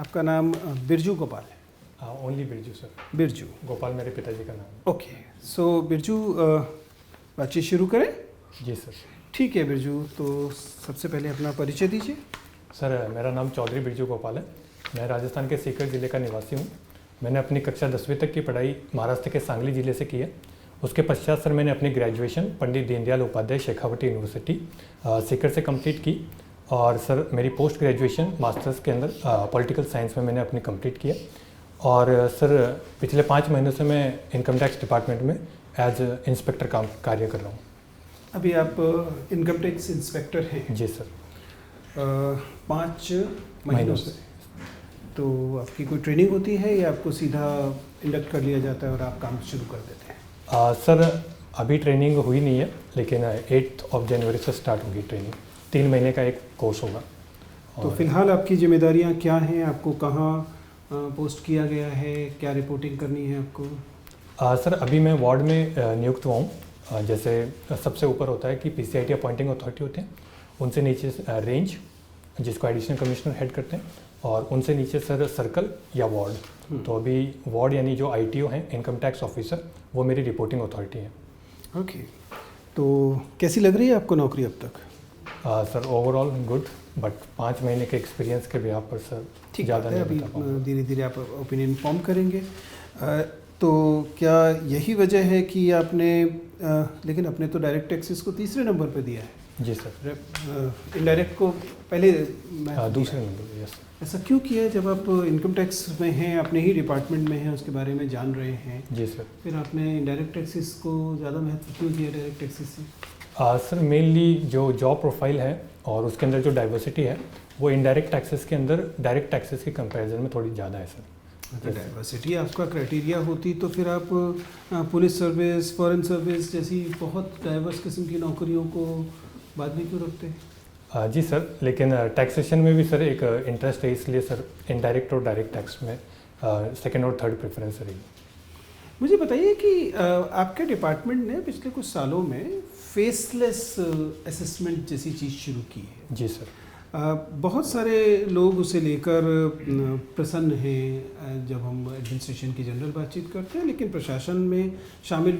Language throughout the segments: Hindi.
आपका नाम बिरजू गोपाल है? हाँ, ओनली बिरजू सर। बिरजू गोपाल मेरे पिताजी का नाम है। ओके। सो बिरजू, बातचीत शुरू करें? जी सर। ठीक है बिरजू, तो सबसे पहले अपना परिचय दीजिए। सर मेरा नाम चौधरी बिरजू गोपाल है। मैं राजस्थान के सीकर ज़िले का निवासी हूँ। मैंने अपनी कक्षा 10वीं तक की पढ़ाई महाराष्ट्र के सांगली ज़िले से की है। उसके पश्चात सर मैंने अपनी ग्रेजुएशन पंडित दीनदयाल उपाध्याय शेखावटी यूनिवर्सिटी सीकर से कंप्लीट की। और सर मेरी पोस्ट ग्रेजुएशन मास्टर्स के अंदर पॉलिटिकल साइंस में मैंने अपनी कंप्लीट किया। और सर पिछले 5 महीनों से मैं इनकम टैक्स डिपार्टमेंट में एज इंस्पेक्टर कार्य कर रहा हूँ। अभी आप इनकम टैक्स इंस्पेक्टर हैं? जी सर। 5 महीनों से। तो आपकी कोई ट्रेनिंग होती है या आपको सीधा इंडक्ट कर लिया जाता है और आप काम शुरू कर देते हैं? सर अभी ट्रेनिंग हुई नहीं है, लेकिन 8 जनवरी से स्टार्ट होगी ट्रेनिंग। 3 महीने का एक कोर्स होगा। तो फिलहाल आपकी जिम्मेदारियां क्या हैं? आपको कहाँ पोस्ट किया गया है? क्या रिपोर्टिंग करनी है आपको? सर अभी मैं वार्ड में नियुक्त हुआ हूँ। जैसे सबसे ऊपर होता है कि पीसीआईटी अपॉइंटिंग अथॉरिटी होते हैं, उनसे नीचे रेंज जिसको एडिशनल कमिश्नर हेड करते हैं, और उनसे नीचे सर सर्कल या वार्ड। तो अभी वार्ड यानी जो आईटीओ हैं, इनकम टैक्स ऑफिसर, वो मेरी रिपोर्टिंग अथॉरिटी है। ओके। तो कैसी लग रही है आपको नौकरी अब तक? सर ओवरऑल गुड, बट 5 महीने के एक्सपीरियंस के बिहार पर सर ज़्यादा नहीं अभी धीरे धीरे आप ओपिनियन फॉर्म करेंगे। तो क्या यही वजह है कि आपने लेकिन अपने तो डायरेक्ट टैक्सेस को तीसरे नंबर पे दिया है? जी सर। इनडायरेक्ट को पहले दूसरे नंबर। यस। ऐसा क्यों किया? जब आप इनकम टैक्स में हैं, अपने ही डिपार्टमेंट में हैं, उसके बारे में जान रहे हैं। जी सर। फिर आपने इनडायरेक्ट टैक्सेस को ज़्यादा महत्व क्यों दिया डायरेक्ट टैक्सेस से? सर मेनली जो जॉब प्रोफाइल है और उसके अंदर जो डाइवर्सिटी है, वो इनडायरेक्ट टैक्सेस के अंदर डायरेक्ट टैक्सेस के कंपैरिजन में थोड़ी ज़्यादा है सर। अगर डाइवर्सिटी आपका क्राइटेरिया होती तो फिर आप पुलिस सर्विस, फॉरेन सर्विस जैसी बहुत डाइवर्स किस्म की नौकरियों को बाद में क्यों रखते? जी सर, लेकिन टैक्सेशन में भी सर एक इंटरेस्ट है, इसलिए सर इनडायरेक्ट और डायरेक्ट टैक्स में सेकंड और थर्ड प्रेफरेंस रही। मुझे बताइए कि आपके डिपार्टमेंट ने पिछले कुछ सालों में फेसलेस असेसमेंट जैसी चीज़ शुरू की है। जी सर। बहुत सारे लोग उसे लेकर प्रसन्न हैं जब हम एडमिनिस्ट्रेशन की जनरल बातचीत करते हैं, लेकिन प्रशासन में शामिल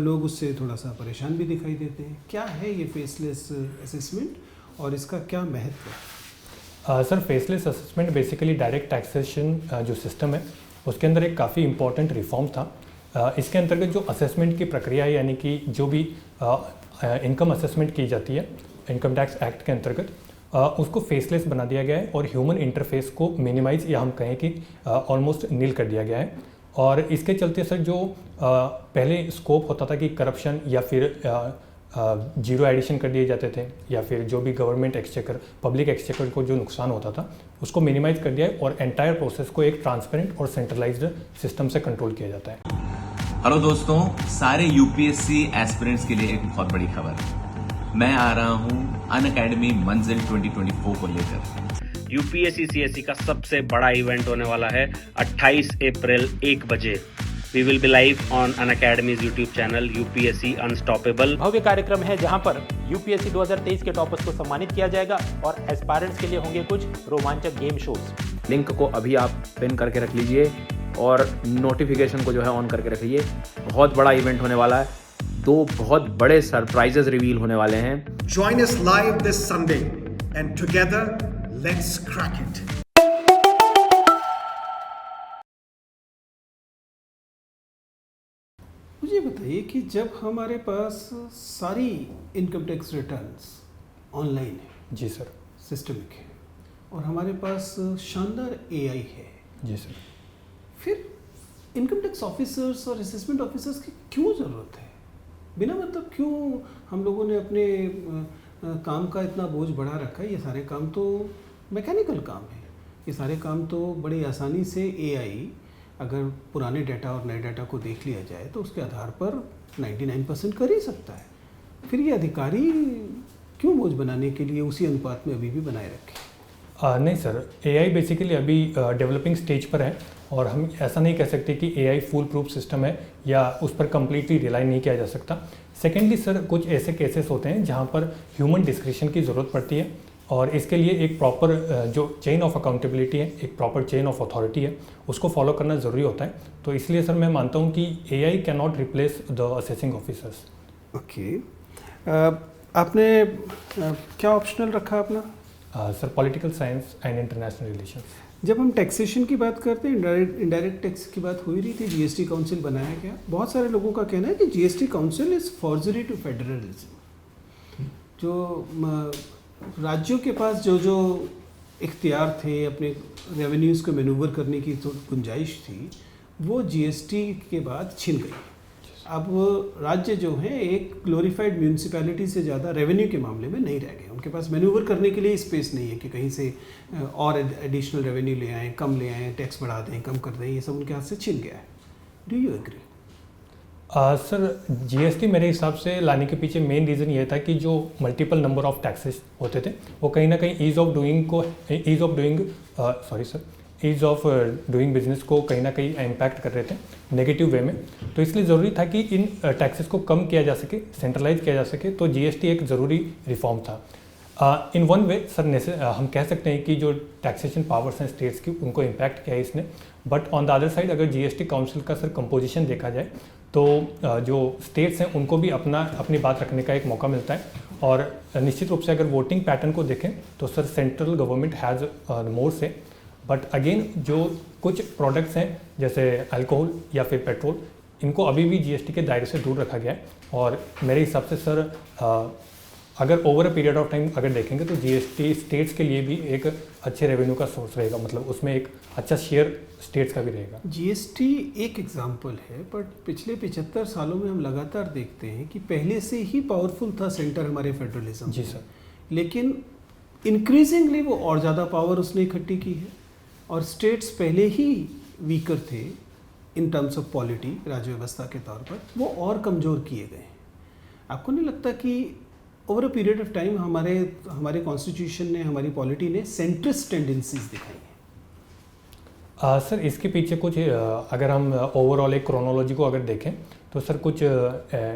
लोग उससे थोड़ा सा परेशान भी दिखाई देते हैं। क्या है ये फेसलेस असेसमेंट और इसका क्या महत्व है? Sir faceless assessment basically direct taxation जो सिस्टम है उसके अंदर एक काफ़ी इम्पॉर्टेंट रिफॉर्म था। इसके अंतर्गत जो असेसमेंट की प्रक्रिया है, यानी कि जो भी इनकम असेसमेंट की जाती है इनकम टैक्स एक्ट के अंतर्गत, उसको फेसलेस बना दिया गया है और ह्यूमन इंटरफेस को मिनिमाइज या हम कहें कि ऑलमोस्ट नील कर दिया गया है। और इसके चलते सर जो पहले स्कोप होता था कि करप्शन या फिर जीरो एडिशन कर दिए जाते थे, या फिर जो भी गवर्नमेंट एक्सचेकर, पब्लिक एक्सचेकर को जो नुकसान होता था उसको मिनिमाइज कर दिया है, और एंटायर प्रोसेस को एक ट्रांसपेरेंट और सेंट्रलाइज्ड सिस्टम से कंट्रोल किया जाता है। हेलो दोस्तों, सारे यूपीएससी एस्पिरेंट्स के लिए एक बहुत बड़ी खबर। मैं आ रहा हूं अनअकैडमी मंजिल 2024 को लेकर। यूपीएससी सीएससी का सबसे बड़ा इवेंट होने वाला है 28 अप्रैल 1 बजे। We will be live on Unacademy's YouTube channel U P S C unstoppable. भव्य कार्यक्रम है जहां पर यूपीएससी 2023 के टॉपर्स को सम्मानित किया जाएगा और एस्पायरेंट्स के लिए होंगे कुछ रोमांचक गेम शोज। लिंक को अभी आप पिन करके रख लीजिए और नोटिफिकेशन को जो है ऑन करके रख लीजिए। बहुत बड़ा इवेंट होने वाला है, 2 बहुत बड़े सरप्राइजेस रिवील होने वाले हैं। Join us live this Sunday and together let's crack it. मुझे बताइए कि जब हमारे पास सारी इनकम टैक्स रिटर्न्स ऑनलाइन है, जी सर, सिस्टमिक है, और हमारे पास शानदार एआई है, जी सर, फिर इनकम टैक्स ऑफिसर्स और असेसमेंट ऑफिसर्स की क्यों ज़रूरत है? बिना मतलब क्यों हम लोगों ने अपने काम का इतना बोझ बढ़ा रखा है? ये सारे काम तो मैकेनिकल काम है, ये सारे काम तो बड़ी आसानी से एआई अगर पुराने डाटा और नए डाटा को देख लिया जाए तो उसके आधार पर 99% कर ही सकता है। फिर ये अधिकारी क्यों बोझ बनाने के लिए उसी अनुपात में अभी भी बनाए रखें? नहीं सर, एआई बेसिकली अभी डेवलपिंग स्टेज पर है, और हम ऐसा नहीं कह सकते कि एआई फुल प्रूफ सिस्टम है या उस पर कम्प्लीटली रिलाई नहीं किया जा सकता। सेकेंडली सर, कुछ ऐसे केसेस होते हैं जहाँ पर ह्यूमन डिस्क्रिप्शन की ज़रूरत पड़ती है, और इसके लिए एक प्रॉपर जो चेन ऑफ अकाउंटेबिलिटी है, एक प्रॉपर चेन ऑफ अथॉरिटी है, उसको फॉलो करना ज़रूरी होता है। तो इसलिए सर मैं मानता हूँ कि AI can not replace the assessing officers. Okay, आपने क्या ऑप्शनल रखा अपना? Sir political science and international relations. जब हम टैक्सेशन की बात करते हैं, इनडायरेक्ट टैक्स की बात हो ही रही थी, GST काउंसिल बनाया गया। बहुत सारे लोगों का कहना है कि GST council is forgery to federalism. जो राज्यों के पास जो जो इख्तियार थे अपने रेवेन्यूज़ को मैनूवर करने की तो गुंजाइश थी, वो GST के बाद छिन गई। अब राज्य जो हैं एक ग्लोरीफाइड म्यूनिसिपैलिटी से ज़्यादा रेवेन्यू के मामले में नहीं रह गए। उनके पास मैनूवर करने के लिए स्पेस नहीं है कि कहीं से और एडिशनल रेवेन्यू ले आएँ, कम ले आएँ, टैक्स बढ़ा दें, कम कर दें, ये सब उनके हाथ से छिन गया है। Do you agree? Sir GST मेरे हिसाब से लाने के पीछे मेन रीज़न ये था कि जो मल्टीपल नंबर ऑफ टैक्सेस होते थे वो कहीं ना कहीं ईज़ ऑफ डूइंग बिजनेस को कहीं ना कहीं इम्पैक्ट कर रहे थे नेगेटिव वे में। तो इसलिए ज़रूरी था कि इन टैक्सेस को कम किया जा सके, सेंट्रलाइज किया जा सके। तो GST एक ज़रूरी रिफॉर्म था। इन वन वे सर हम कह सकते हैं कि जो टैक्सेशन पावर्स हैं स्टेट्स की, उनको इम्पैक्ट किया है इसने। But on the other side अगर GST काउंसिल का सर कंपोजिशन देखा जाए तो जो स्टेट्स हैं उनको भी अपनी बात रखने का एक मौका मिलता है। और निश्चित रूप से अगर वोटिंग पैटर्न को देखें तो sir central government has more से। बट अगेन जो कुछ प्रोडक्ट्स हैं जैसे अल्कोहल या फिर पेट्रोल, इनको अभी भी GST के दायरे से दूर रखा गया है। और मेरे हिसाब से सर अगर over a period of time अगर देखेंगे तो GST स्टेट्स के लिए भी एक अच्छे रेवेन्यू का सोर्स रहेगा, मतलब उसमें एक अच्छा शेयर स्टेट्स का भी रहेगा। GST एक एग्जाम्पल है, बट पिछले 75 सालों में हम लगातार देखते हैं कि पहले से ही पावरफुल था सेंटर हमारे फेडरलिज्म। जी सर। लेकिन इंक्रीजिंगली वो और ज़्यादा पावर उसने इकट्ठी की है, और स्टेट्स पहले ही वीकर थे इन टर्म्स ऑफ पॉलिटी, राज्य व्यवस्था के तौर पर, वो और कमज़ोर किए गए। आपको नहीं लगता कि over a period of time हमारे कॉन्स्टिट्यूशन ने, हमारी पॉलिटी ने सेंट्रिस्ट टेंडेंसीज दिखाई हैं? सर इसके पीछे कुछ अगर हम ओवरऑल एक क्रोनोलॉजी को अगर देखें तो सर कुछ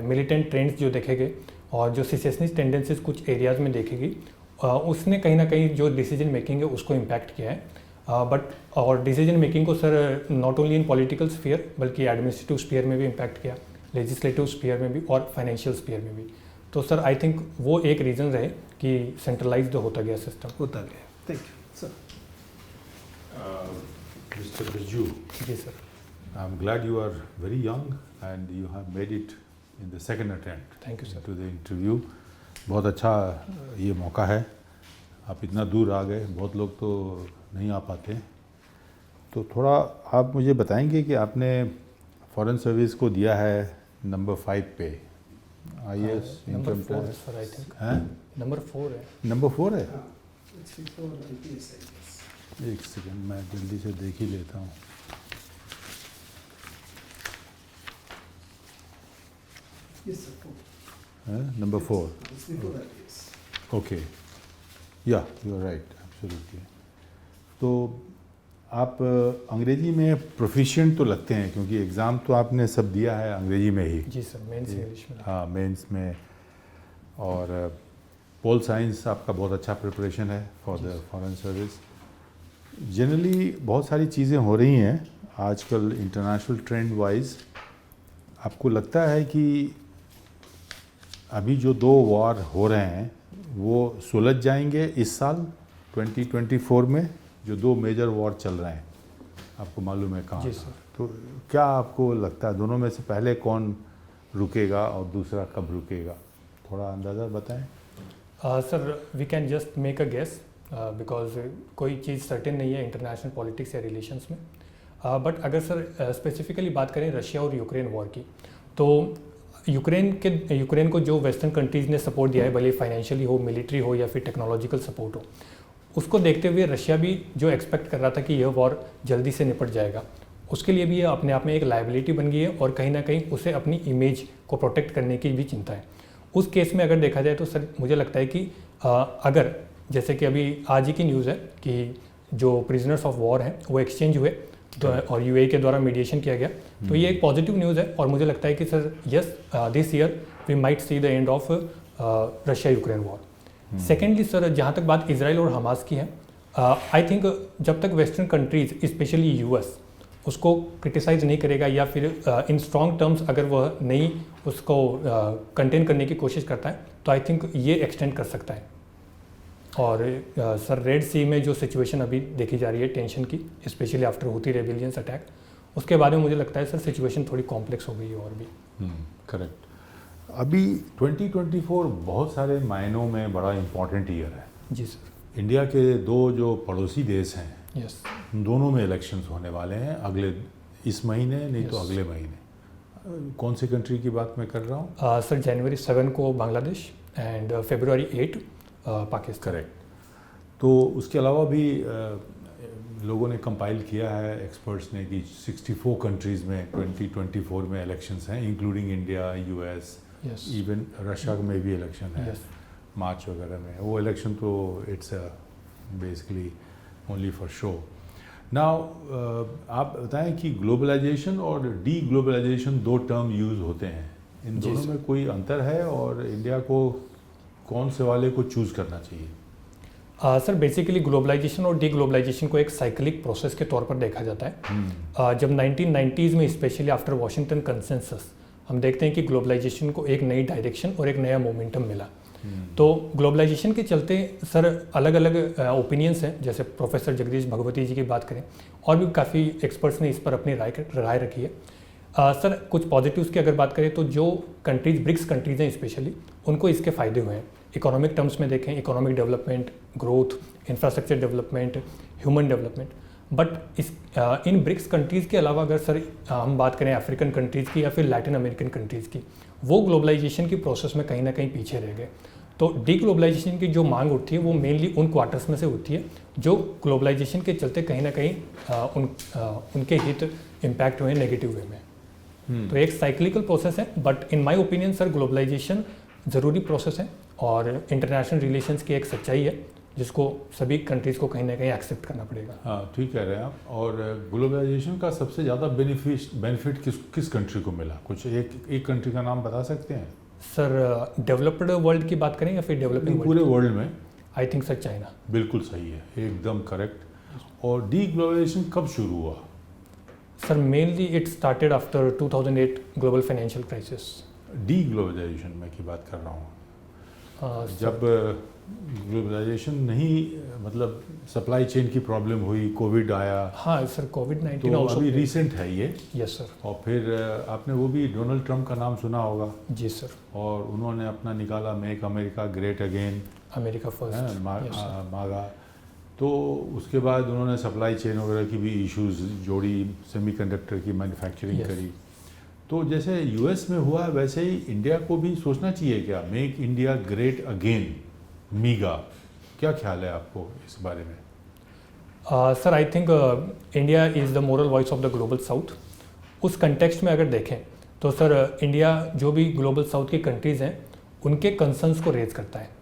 मिलिटेंट ट्रेंड्स जो देखे गए और जो सिसेशनिस्ट टेंडेंसीज कुछ एरियाज़ में देखे गई, उसने कहीं ना कहीं जो डिसीजन मेकिंग है उसको इम्पैक्ट किया है। और डिसीजन मेकिंग को sir not only in political sphere बल्कि एडमिनिस्ट्रेटिव स्फीयर में भी इम्पैक्ट किया, लेजिस्लेटिव स्फीयर में भी और फाइनेंशियल स्फीयर में भी। तो सर आई थिंक वो एक रीज़न रहे कि सेंट्रलाइज्ड होता गया सिस्टम। होता गया। Thank you sir. Mr. Birju, ji sir. I'm glad you are very young and you have made it in the second attempt. Thank you, sir. To the interview. बहुत अच्छा ये मौका है, आप इतना दूर आ गए, बहुत लोग तो नहीं आ पाते। तो थोड़ा आप मुझे बताएंगे कि आपने फॉरेन सर्विस को दिया है नंबर 5 पे, IAS income tax, sir I think हैं? नंबर 4 है। नंबर 4 है? एक सेकंड, मैं जल्दी से देख ही लेता हूँ। नंबर 4। ओके, या यू आर राइट, एब्सोल्युटली। तो आप अंग्रेजी में प्रोफिशिएंट तो लगते हैं, क्योंकि एग्ज़ाम तो आपने सब दिया है अंग्रेजी में ही। जी सर, मेंस इंग्लिश में। हाँ, मेंस में। और पोल साइंस आपका बहुत अच्छा प्रिपरेशन है for the foreign service. Generally बहुत सारी चीज़ें हो रही हैं आजकल इंटरनेशनल ट्रेंड वाइज। आपको लगता है कि अभी जो 2 वॉर हो रहे हैं वो सुलझ जाएंगे इस साल 2024 में? जो 2 मेजर वॉर चल रहे हैं, आपको मालूम है कहाँ? जी सर। तो क्या आपको लगता है दोनों में से पहले कौन रुकेगा और दूसरा कब रुकेगा? थोड़ा अंदाज़ा बताएं। Sir we can just make a guess because कोई चीज़ सर्टेन नहीं है इंटरनेशनल पॉलिटिक्स या रिलेशंस में। बट अगर सर स्पेसिफिकली बात करें रशिया और यूक्रेन वॉर की, तो यूक्रेन को जो वेस्टर्न कंट्रीज़ ने सपोर्ट दिया है, भले फाइनेंशियली हो, मिलिट्री हो या फिर टेक्नोलॉजिकल सपोर्ट हो, उसको देखते हुए रशिया भी जो एक्सपेक्ट कर रहा था कि यह वॉर जल्दी से निपट जाएगा, उसके लिए भी यह अपने आप में एक लायबिलिटी बन गई है और कहीं ना कहीं उसे अपनी इमेज को प्रोटेक्ट करने की भी चिंता है। उस केस में अगर देखा जाए तो सर मुझे लगता है कि अगर जैसे कि अभी आज ही की न्यूज़ है कि जो प्रिजनर्स ऑफ वॉर हैं वो एक्सचेंज हुए तो और UAE के द्वारा मीडिएशन किया गया, तो ये एक पॉजिटिव न्यूज़ है। और मुझे लगता है कि sir yes, this year we might see the end of Russia Ukraine war. Secondly sir, जहाँ तक बात इसराइल और हमास की है, आई थिंक जब तक वेस्टर्न कंट्रीज स्पेशली यूएस उसको क्रिटिसाइज नहीं करेगा या फिर इन स्ट्रॉन्ग टर्म्स अगर वह नहीं उसको कंटेन करने की कोशिश करता है, तो आई थिंक ये एक्सटेंड कर सकता है। और सर, रेड सी में जो सिचुएशन अभी देखी जा रही है टेंशन की, स्पेशली आफ्टर हुती रेबिलियंस अटैक, उसके बारे में मुझे लगता है सर सिचुएशन थोड़ी कॉम्प्लेक्स हो गई है और भी। करेक्ट। अभी 2024 बहुत सारे मायनों में बड़ा इम्पोर्टेंट ईयर है। जी सर। इंडिया के दो जो पड़ोसी देश हैं, यस, दोनों में इलेक्शंस होने वाले हैं अगले इस महीने, नहीं तो अगले महीने। कौन सी कंट्री की बात मैं कर रहा हूँ? सर जनवरी 7 को Bangladesh and February 8 Pakistan. Correct. तो उसके अलावा भी लोगों ने कंपाइल किया है, एक्सपर्ट्स ने, कि 64 कंट्रीज़ में 2024 में इलेक्शंस हैं, including India, US, even Russia में भी इलेक्शन है मार्च वगैरह में। वो इलेक्शन तो it's basically only for show. Now आप बताएं कि ग्लोबलाइजेशन और डी ग्लोबलाइजेशन दो टर्म यूज़ होते हैं, इन दोनों में कोई अंतर है और इंडिया को कौन से वाले को चूज़ करना चाहिए? सर बेसिकली ग्लोबलाइजेशन और डी ग्लोबलाइजेशन को एक साइक्लिक प्रोसेस के तौर पर देखा जाता है। जब 1990s में स्पेशली आफ्टर वॉशिंगटन कंसेंसस हम देखते हैं कि ग्लोबलाइजेशन को एक नई डायरेक्शन और एक नया मोमेंटम मिला। तो ग्लोबलाइजेशन के चलते सर अलग अलग ओपिनियंस हैं, जैसे प्रोफेसर जगदीश भगवती जी की बात करें और भी काफ़ी एक्सपर्ट्स ने इस पर अपनी राय रखी है। सर कुछ पॉजिटिव्स की अगर बात करें तो जो कंट्रीज ब्रिक्स कंट्रीज हैं स्पेशली, उनको इसके फ़ायदे हुए हैं। इकोनॉमिक टर्म्स में देखें, economic development, growth, infrastructure development, human development. But इस इन ब्रिक्स कंट्रीज़ के अलावा अगर सर हम बात करें अफ्रीकन कंट्रीज़ की या फिर लैटिन अमेरिकन कंट्रीज़ की, वो ग्लोबलाइजेशन की प्रोसेस में कहीं ना कहीं पीछे रह गए। तो डी ग्लोबलाइजेशन की जो मांग उठती है वो मेनली उन क्वार्टर्स में से होती है जो ग्लोबलाइजेशन के चलते कहीं ना कहीं उनके हित इम्पैक्ट हुए नेगेटिव वे में। तो एक साइक्लिकल प्रोसेस है, but in my opinion sir globalisation ज़रूरी प्रोसेस है और इंटरनेशनल रिलेशंस की एक सच्चाई है जिसको सभी कंट्रीज़ को कहीं ना कहीं एक्सेप्ट करना पड़ेगा। हाँ, ठीक कह रहे हैं आप। और ग्लोबलाइजेशन का सबसे ज़्यादा बेनिफिट किस कंट्री को मिला? कुछ एक कंट्री का नाम बता सकते हैं? सर डेवलप्ड वर्ल्ड की बात करें या फिर डेवलपिंग पूरे वर्ल्ड में? I think sir China. बिल्कुल सही है, एकदम करेक्ट। और डी ग्लोबलाइजेशन कब शुरू हुआ? Sir mainly it started after 2008 global financial crisis. Deglobalisation में की बात कर रहा हूँ, जब ग्लोबलाइजेशन नहीं, मतलब सप्लाई चेन की प्रॉब्लम हुई, कोविड आया। हाँ सर, कोविड-19 तो अभी रिसेंट है ये। Yes sir. और फिर आपने वो भी डोनाल्ड ट्रंप का नाम सुना होगा। जी सर। और उन्होंने अपना निकाला make America great again, America first, मागा। तो उसके बाद उन्होंने सप्लाई चेन वगैरह की भी इश्यूज जोड़ी, सेमीकंडक्टर की मैन्युफैक्चरिंग करी। तो जैसे यूएस में हुआ वैसे ही इंडिया को भी सोचना चाहिए क्या, मेक इंडिया ग्रेट अगेन, मीगा? क्या ख्याल है आपको इस बारे में? Sir I think India is the moral voice of the global south. उस कंटेक्स्ट में अगर देखें तो सर इंडिया जो भी ग्लोबल साउथ की कंट्रीज़ हैं उनके कंसर्न्स को रेज करता है।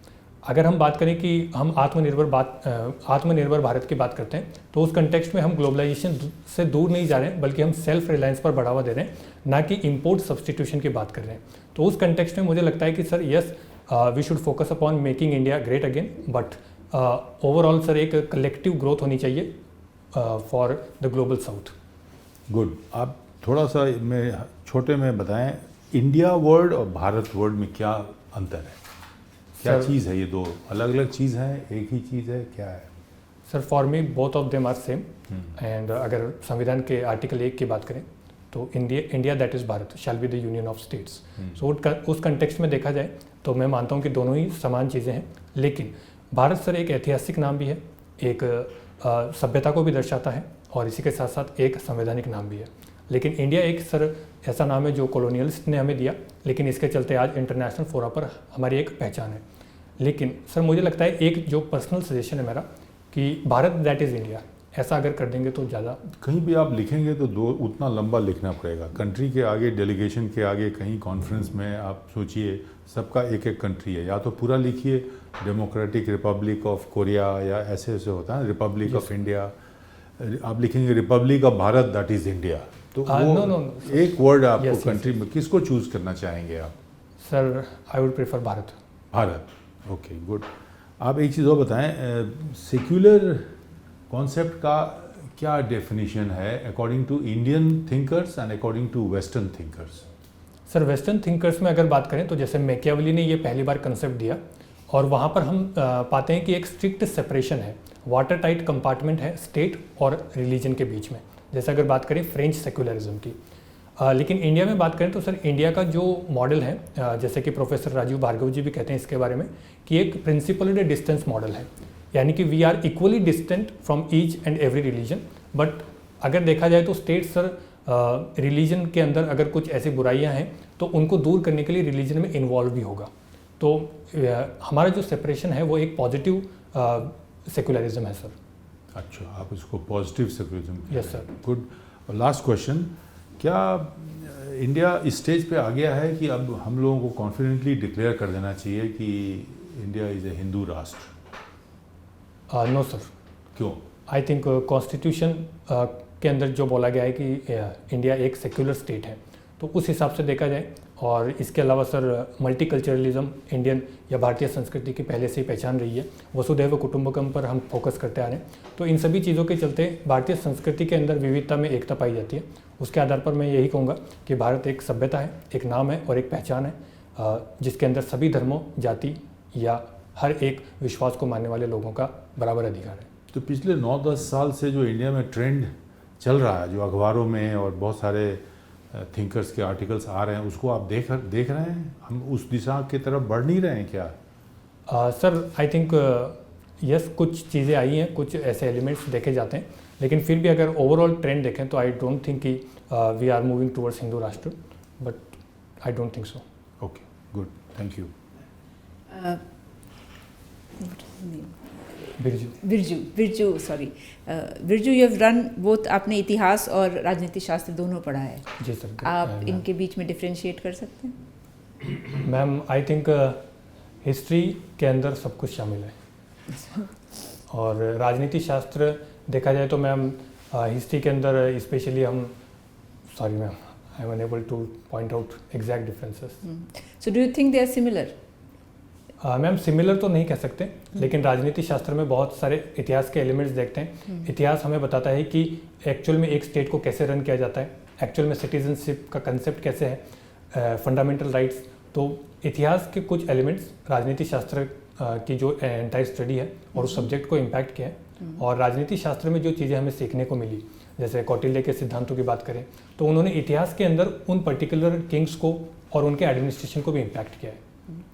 अगर हम बात करें कि हम आत्मनिर्भर भारत की बात करते हैं तो उस कंटेक्स्ट में हम ग्लोबलाइजेशन से दूर नहीं जा रहे हैं, बल्कि हम सेल्फ रिलायंस पर बढ़ावा दे रहे हैं, ना कि इंपोर्ट सब्सटीट्यूशन की बात कर रहे हैं। तो उस कंटेक्स्ट में मुझे लगता है कि sir yes, we should focus upon making India great again, but overall sir एक कलेक्टिव ग्रोथ होनी चाहिए for the global south. Good. आप थोड़ा सा छोटे में बताएं, इंडिया वर्ड और भारत वर्ड में क्या अंतर है? क्या चीज़ है? ये दो अलग अलग चीज़ है, एक ही चीज़ है, क्या है? Sir for me both of them are same. And अगर संविधान के आर्टिकल 1 की बात करें तो India that is Bharat shall be the union of states. So उस कंटेक्स्ट में देखा जाए तो मैं मानता हूँ कि दोनों ही समान चीज़ें हैं, लेकिन भारत सर एक ऐतिहासिक नाम भी है, एक सभ्यता को भी दर्शाता है और इसी के साथ साथ एक संवैधानिक नाम भी है। लेकिन इंडिया एक सर ऐसा नाम है जो कॉलोनियलिस्ट ने हमें दिया, लेकिन इसके चलते आज इंटरनेशनल फोरम पर हमारी एक पहचान है। लेकिन सर मुझे लगता है एक जो पर्सनल सजेशन है मेरा कि भारत दैट इज़ इंडिया, ऐसा अगर कर देंगे तो ज़्यादा। कहीं भी आप लिखेंगे तो उतना लंबा लिखना पड़ेगा, कंट्री के आगे, डेलीगेशन के आगे, कहीं कॉन्फ्रेंस में आप सोचिए सबका एक एक कंट्री है, या तो पूरा लिखिए डेमोक्रेटिक रिपब्लिक ऑफ कोरिया, या ऐसे ऐसे होता है रिपब्लिक ऑफ इंडिया। आप लिखेंगे Republic of Bharat that is India, तो वो एक वर्ड आपको कंट्री में किसको चूज़ करना चाहेंगे आप? Sir I would prefer Bharat. Bharat, okay good. आप एक चीज़ और बताएं, सेक्युलर कॉन्सेप्ट का क्या डेफिनेशन है according to Indian thinkers and according to western thinkers? Sir western thinkers में अगर बात करें तो जैसे मैकियावेली ने ये पहली बार कंसेप्ट दिया और वहाँ पर हम पाते हैं कि एक स्ट्रिक्ट सेपरेशन है, वाटर टाइट कंपार्टमेंट है स्टेट और रिलीजन के बीच में, जैसे अगर बात करें फ्रेंच सेक्युलरिज्म की। लेकिन इंडिया में बात करें तो सर इंडिया का जो मॉडल है, जैसे कि प्रोफेसर राजीव भार्गव जी भी कहते हैं इसके बारे में कि एक प्रिंसिपल्ड डिस्टेंस मॉडल है, यानी कि we are equally distant from each and every religion. But अगर देखा जाए तो स्टेट सर रिलीजन के अंदर अगर कुछ ऐसी बुराइयां हैं तो उनको दूर करने के लिए रिलीजन में इन्वॉल्व भी होगा। तो हमारा जो सेपरेशन है वो एक पॉजिटिव सेकुलरिज्म है सर। अच्छा, आप इसको positive secularism. Yes sir. Good. और लास्ट क्वेश्चन, क्या इंडिया इस स्टेज पे आ गया है कि अब हम लोगों को कॉन्फिडेंटली डिक्लेयर कर देना चाहिए कि India is a Hindu rashtra? No sir. क्यों? आई थिंक कॉन्स्टिट्यूशन के अंदर जो बोला गया है कि इंडिया एक सेक्युलर स्टेट है, तो उस हिसाब से देखा जाए। और इसके अलावा सर मल्टीकल्चरलिज्म इंडियन या भारतीय संस्कृति की पहले से ही पहचान रही है, वसुधैव कुटुंबकम पर हम फोकस करते आ रहे हैं। तो इन सभी चीज़ों के चलते भारतीय संस्कृति के अंदर विविधता में एकता पाई जाती है। उसके आधार पर मैं यही कहूँगा कि भारत एक सभ्यता है, एक नाम है और एक पहचान है, जिसके अंदर सभी धर्मों, जाति या हर एक विश्वास को मानने वाले लोगों का बराबर अधिकार है। तो पिछले 9-10 साल से जो इंडिया में ट्रेंड चल रहा है, जो अखबारों में और बहुत सारे थिंकर्स के आर्टिकल्स आ रहे हैं, उसको आप देख रहे हैं? हम उस दिशा की तरफ बढ़ नहीं रहे हैं क्या? सर आई थिंक यस, कुछ चीज़ें आई हैं, कुछ ऐसे एलिमेंट्स देखे जाते हैं, लेकिन फिर भी अगर ओवरऑल ट्रेंड देखें तो आई डोंट थिंक कि we are moving towards Hindu rashtra, but I don't think so. Okay, good, thank you. Birju, sorry Birju, you have run both, आपने इतिहास और राजनीति शास्त्र दोनों पढ़ा है। जी सर। आप इनके बीच में डिफरेंशिएट कर सकते हैं? मैम आई थिंक हिस्ट्री के अंदर सब कुछ शामिल है और राजनीति शास्त्र देखा जाए तो मैम हिस्ट्री के अंदर स्पेशली हम, sorry ma'am, I am unable to point out exact differences. So do you think they are similar? Ma'am similar तो नहीं कह सकते, लेकिन राजनीति शास्त्र में बहुत सारे इतिहास के एलिमेंट्स देखते हैं। इतिहास हमें बताता है कि एक्चुअल में एक स्टेट को कैसे रन किया जाता है, एक्चुअल में सिटीजनशिप का कंसेप्ट कैसे है, फंडामेंटल राइट्स। तो इतिहास के कुछ एलिमेंट्स राजनीति शास्त्र की जो एंटायर स्टडी है और उस सब्जेक्ट को इम्पैक्ट किया है। और राजनीति शास्त्र में जो चीज़ें हमें सीखने को मिली, जैसे कौटिल्य के सिद्धांतों की बात करें तो उन्होंने इतिहास के अंदर उन पर्टिकुलर किंग्स को और उनके एडमिनिस्ट्रेशन को भी इम्पैक्ट किया है।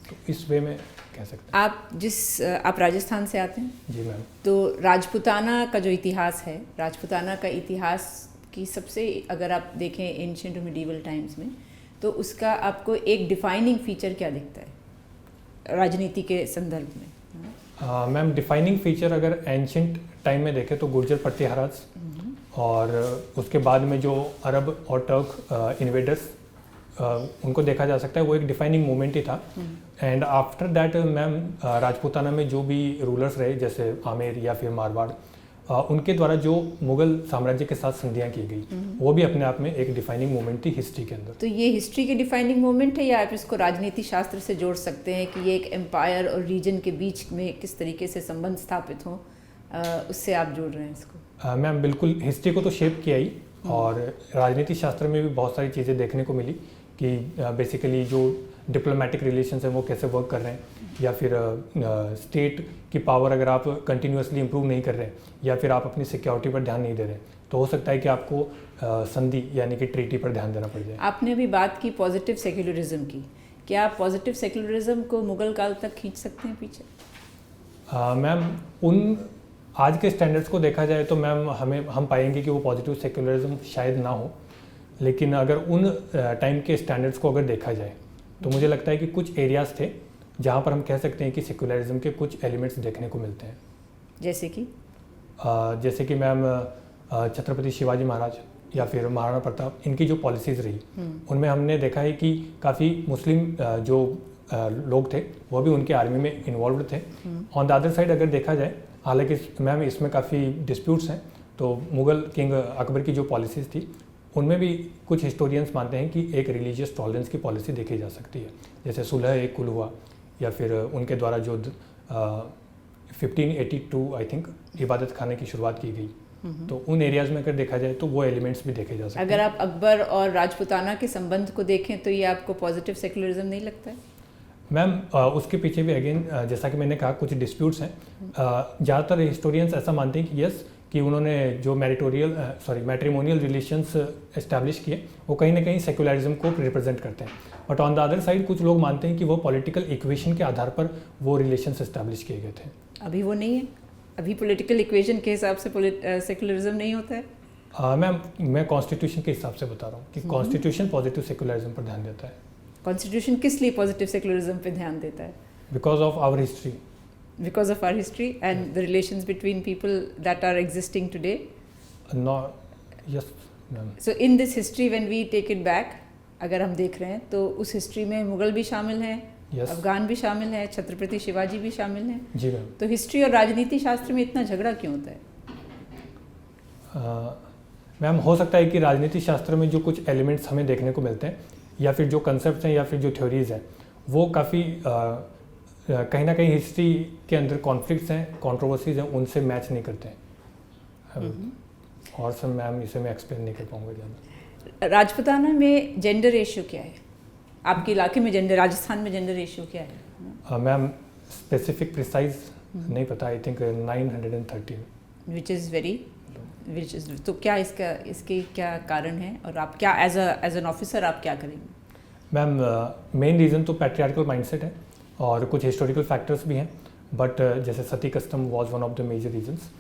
तो इस वे में कह सकते हैं। आप राजस्थान से आते हैं? जी मैम। तो राजपूताना का जो इतिहास है, राजपूताना का इतिहास की सबसे, अगर आप देखें एंशिएंट और मिडीवल टाइम्स में, तो उसका आपको एक डिफाइनिंग फीचर क्या दिखता है राजनीति के संदर्भ में? मैम डिफाइनिंग फीचर अगर एंशिएंट टाइम में देखें तो गुर्जर प्रतिहाराज, और उसके बाद में जो अरब और टर्क इन्वेडर्स, उनको देखा जा सकता है, वो एक डिफाइनिंग मोमेंट ही था। And after that ma'am Rajputana में जो भी रूलर्स रहे, जैसे आमेर या फिर मारवाड़, उनके द्वारा जो मुगल साम्राज्य के साथ संधियां की गई, वो भी अपने आप में एक डिफाइनिंग मोमेंट थी हिस्ट्री के अंदर। तो ये हिस्ट्री की डिफाइनिंग मोमेंट है, या आप इसको राजनीति शास्त्र से जोड़ सकते हैं कि ये एक एम्पायर और रीजन के बीच में किस तरीके से संबंध स्थापित हों, उससे आप जोड़ रहे हैं इसको? मैम बिल्कुल, हिस्ट्री को तो शेप किया ही, और राजनीति शास्त्र में भी बहुत सारी चीज़ें देखने को मिली कि बेसिकली जो डिप्लोमेटिक रिलेशंस हैं वो कैसे वर्क कर रहे हैं, या फिर स्टेट की पावर अगर आप कंटिन्यूसली इंप्रूव नहीं कर रहे हैं, या फिर आप अपनी सिक्योरिटी पर ध्यान नहीं दे रहे हैं, तो हो सकता है कि आपको संधि यानी कि ट्रीटी पर ध्यान देना पड़ जाए। आपने अभी बात की पॉजिटिव सेक्युलरिज्म की, क्या आप पॉजिटिव सेक्युलरिज्म को मुगल काल तक खींच सकते हैं पीछे? मैम उन आज के स्टैंडर्ड्स को देखा जाए तो मैम हम पाएंगे कि वो पॉजिटिव सेक्युलरिज्म शायद ना हो, लेकिन अगर उन टाइम के स्टैंडर्ड्स को अगर देखा जाए तो मुझे लगता है कि कुछ एरियाज़ थे जहाँ पर हम कह सकते हैं कि सेक्युलरिज्म के कुछ एलिमेंट्स देखने को मिलते हैं। जैसे कि मैम छत्रपति शिवाजी महाराज या फिर महाराणा प्रताप, इनकी जो पॉलिसीज़ रही, उनमें हमने देखा है कि काफ़ी मुस्लिम जो लोग थे वो भी उनके आर्मी में इन्वॉल्व थे। ऑन द अदर साइड अगर देखा जाए, हालांकि मैम इसमें काफ़ी डिस्प्यूट्स हैं, तो मुग़ल किंग अकबर की जो पॉलिसीज़ थी उनमें भी कुछ हिस्टोरियंस मानते हैं कि एक रिलीजियस टॉलरेंस की पॉलिसी देखी जा सकती है, जैसे सुलह ए कुल हुआ, या फिर उनके द्वारा जो 1582 आई थिंक इबादत खाने की शुरुआत की गई। तो उन एरियाज़ में अगर देखा जाए तो वो एलिमेंट्स भी देखे जा सकते हैं। अगर आप अकबर और राजपूताना के संबंध को देखें तो ये आपको पॉजिटिव सेकुलरिज्म नहीं लगता है? मैम उसके पीछे भी अगेन जैसा कि मैंने कहा कुछ डिस्प्यूट्स हैं। ज़्यादातर हिस्टोरियंस ऐसा मानते हैं कि यस कि उन्होंने जो मैट्रिमोनियल रिलेशंस एस्टैब्लिश किए वो कहीं ना कहीं सेकुलरिज्म को रिप्रेजेंट करते हैं। But on the other side कुछ लोग मानते हैं कि वो पॉलिटिकल इक्वेशन के आधार पर वो रिलेशंस एस्टैब्लिश किए गए थे। अभी वो नहीं है, अभी पॉलिटिकल इक्वेशन के हिसाब से सेकुलरिज्म नहीं होता है। मैम मैं कॉन्स्टिट्यूशन के हिसाब से बता रहा हूँ कि कॉन्स्टिट्यूशन पॉजिटिव सेकुलरिज्म पर ध्यान देता है। कॉन्स्टिट्यूशन किस लिए पॉजिटिव सेकुलरिज्म पे ध्यान देता है? Because of our history. Because of our history and the relations between people that are existing today. No, yes, ma'am. So in this history when we take it back, अगर हम देख रहे हैं तो उस हिस्ट्री में मुगल भी शामिल हैं, yes. अफगान भी शामिल हैं, छत्रपति शिवाजी भी शामिल हैं। जी मैम। तो हिस्ट्री और राजनीति शास्त्र में इतना झगड़ा क्यों होता है? मैम हो सकता है कि राजनीति शास्त्र में जो कुछ एलिमेंट्स हमें देखने को मिलते हैं या फिर जो कंसेप्ट हैं या फिर जो थ्योरीज हैं वो काफ़ी कहीं ना कहीं हिस्ट्री के अंदर कॉन्फ्लिक्ट्स हैं, कंट्रोवर्सीज हैं, उनसे मैच नहीं करते हैं। और सर मैम इसे मैं एक्सप्लेन नहीं कर पाऊंगा ज़्यादा। राजपूताना में जेंडर रेशियो क्या है? आपके इलाके में राजस्थान में जेंडर रेशियो क्या है? मैम स्पेसिफिक प्रिसाइज नहीं पता, आई थिंक 913 विच इज़ तो क्या इसके क्या कारण है और आप क्या एज एन ऑफिसर आप क्या करेंगे? मैम मेन रीज़न तो पैट्रियार्कल माइंडसेट है और कुछ हिस्टोरिकल फैक्टर्स भी हैं, बट जैसे sati custom was one of the major reasons.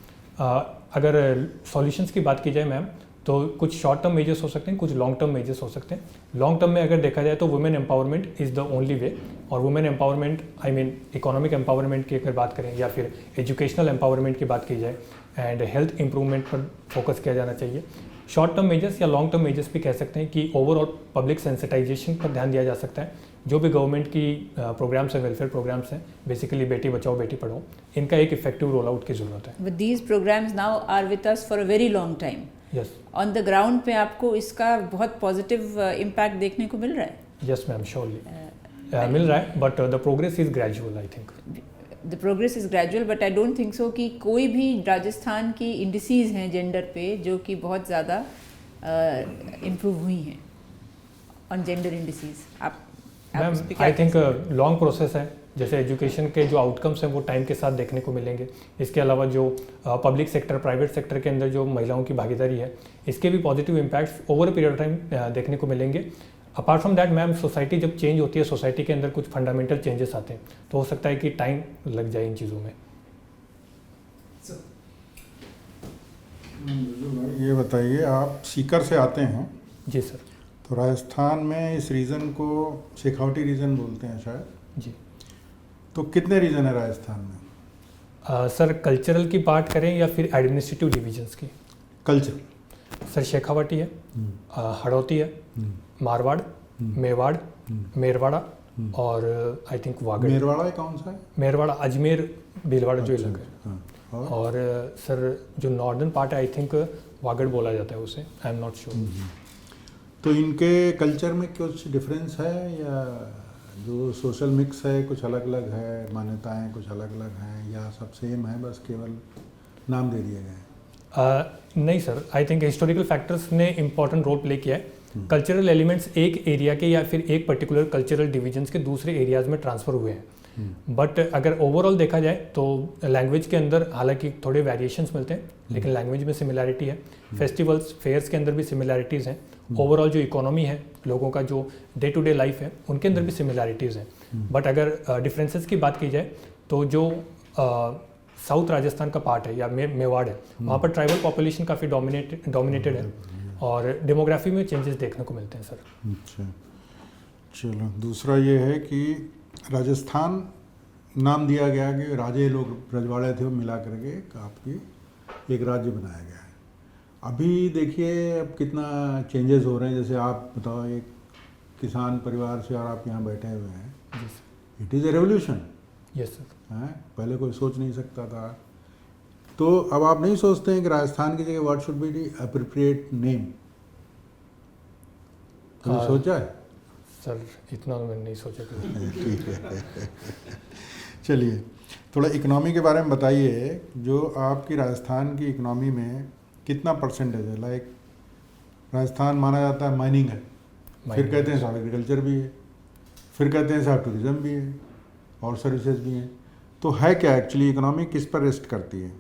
अगर सॉल्यूशंस की बात की जाए मैम तो कुछ शॉर्ट टर्म मेजर्स हो सकते हैं, कुछ लॉन्ग टर्म मेजर्स हो सकते हैं। लॉन्ग टर्म में अगर देखा जाए तो women empowerment is the only way, और women empowerment I mean economic empowerment की अगर बात करें या फिर एजुकेशनल एम्पावरमेंट की बात की जाए एंड हेल्थ इंप्रूवमेंट पर फोकस किया जाना चाहिए। शॉर्ट टर्म मेजर्स या लॉन्ग टर्म मेजर्स भी कह सकते हैं कि ओवरऑल पब्लिक सेंसिटाइजेशन पर ध्यान दिया जा सकता है। जो भी गवर्नमेंट की प्रोग्राम्स हैं, वेलफेयर प्रोग्राम्स हैं, बेसिकली बेटी बचाओ बेटी पढ़ाओ, इनका एक इफेक्टिव रोल आउट की ज़रूरत है। But these programs now are with us for a very long time. Yes On the ground पे आपको इसका बहुत पॉजिटिव इम्पैक्ट देखने को मिल रहा है? यस मैम श्योरली मिल रहा है, but the progress is gradual I think. The progress is gradual but I don't think सो कि कोई भी राजस्थान की इंडिसीज हैं जेंडर पे जो कि बहुत ज़्यादा इम्प्रूव हुई हैं ऑन जेंडर इंडिसीज। आप मैम इस पे क्या आई थिंक लॉन्ग प्रोसेस है। जैसे एजुकेशन के जो आउटकम्स हैं वो टाइम के साथ देखने को मिलेंगे। इसके अलावा जो पब्लिक सेक्टर, प्राइवेट सेक्टर के अंदर जो महिलाओं की भागीदारी है, इसके भी positive impacts over period of time देखने को मिलेंगे। Apart from that ma'am society जब चेंज होती है, सोसाइटी के अंदर कुछ फंडामेंटल चेंजेस आते हैं, तो हो सकता है कि टाइम लग जाए इन चीज़ों में। ये बताइए, आप सीकर से आते हैं? जी सर। तो राजस्थान में इस रीजन को शेखावटी रीजन बोलते हैं शायद। जी। तो कितने रीजन है राजस्थान में? सर कल्चरल की बात करें या फिर एडमिनिस्ट्रेटिव डिविजन्स की? कल्चर। सर शेखावटी है, हड़ौती है, मारवाड़, मेवाड़, मेरवाड़ा और आई थिंक वागड़। मेरवाड़ा कौन सा है? मेरवाड़ा अजमेर भीलवाड़ा जो इलाका है। हाँ। और सर जो नॉर्दर्न पार्ट है आई थिंक वागड़ बोला जाता है उसे, आई एम नॉट श्योर। तो इनके कल्चर में कुछ डिफरेंस है या जो सोशल मिक्स है कुछ अलग अलग है, मान्यताएं कुछ अलग अलग हैं, या सब सेम है बस केवल नाम दे दिए गए? नहीं sir, I think historical factors ने इम्पॉर्टेंट रोल प्ले किया है। कल्चरल एलिमेंट्स एक एरिया के या फिर एक पर्टिकुलर कल्चरल डिविजन्स के दूसरे एरियाज में ट्रांसफ़र हुए हैं। बट अगर ओवरऑल देखा जाए तो लैंग्वेज के अंदर हालांकि थोड़े वेरिएशंस मिलते हैं, लेकिन लैंग्वेज में सिमिलैरिटी है। फेस्टिवल्स, फेयर्स के अंदर भी सिमिलैरिटीज़ हैं। ओवरऑल जो इकोनॉमी है, लोगों का जो डे टू डे लाइफ है, उनके अंदर भी सिमिलैरिटीज़ हैं। बट अगर डिफरेंसेस की बात की जाए तो जो साउथ राजस्थान का पार्ट है या मेवाड़ है, वहाँ पर ट्राइबल पॉपुलेशन काफ़ी डोमिनेटेड है और डेमोग्राफी में चेंजेस देखने को मिलते हैं सर। अच्छा, चलो दूसरा ये है कि राजस्थान नाम दिया गया कि राजे लोग रजवाड़े थे वो मिला करके आपकी एक राज्य बनाया गया है। अभी देखिए अब कितना चेंजेस हो रहे हैं। जैसे आप बताओ, एक किसान परिवार से और आप यहाँ बैठे हुए हैं, it is a revolution. Yes sir. हैं, पहले कोई सोच नहीं सकता था। तो अब आप नहीं सोचते हैं कि राजस्थान की जगह what should be the appropriate name? कभी सोचा है? सर इतना मैंने नहीं सोचा। ठीक है। चलिए, तो थोड़ा इकोनॉमी के बारे में बताइए, जो आपकी राजस्थान की इकोनॉमी में कितना परसेंटेज है? लाइक राजस्थान माना जाता है माइनिंग है, फिर कहते हैं साहब एग्रीकल्चर भी है, फिर कहते हैं साहब टूरिज्म भी है और सर्विसेज भी हैं। तो है क्या एक्चुअली इकोनॉमी किस पर रेस्ट करती है?